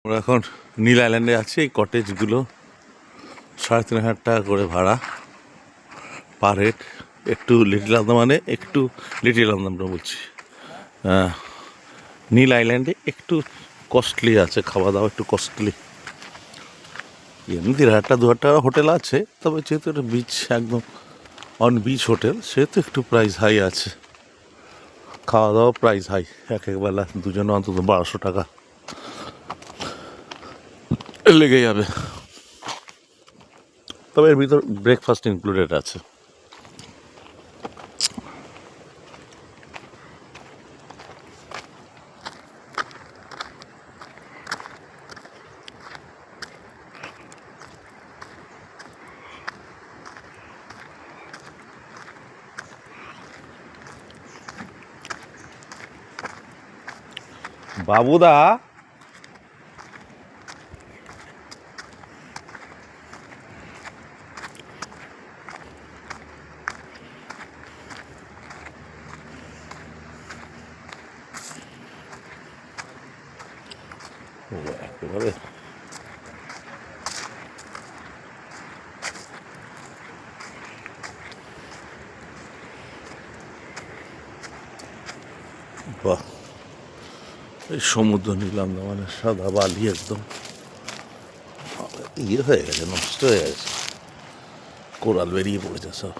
আমরা এখন নীল আইল্যান্ডে আছি। এই কটেজগুলো 3,500 টাকা করে ভাড়া পার হেড। একটু লিটিল আন্দামানে, একটু লিটিল আন্দামান বলছি, নীল আইল্যান্ডে একটু কস্টলি আছে, খাওয়া দাওয়া একটু কস্টলি। এমনি 1,500-2,000 টাকা হোটেল আছে, তবে যেহেতু এটা বিচ, একদম অন বিচ হোটেল, সেহেতু একটু প্রাইস হাই আছে। খাওয়া দাওয়া প্রাইস হাই, এক একবেলা দুজনে অন্তত 1,200 টাকা লেগে যাবে। তবে এর ভিতর ব্রেকফাস্ট ইনক্লুডেড আছে। বাবুদা, একেবারে বাহ! এই সমুদ্র নিলাম না, মানে সাদা বালি একদম ইয়ে হয়ে গেছে, নষ্ট হয়ে গেছে, কোরাল বেরিয়ে পড়েছে সব।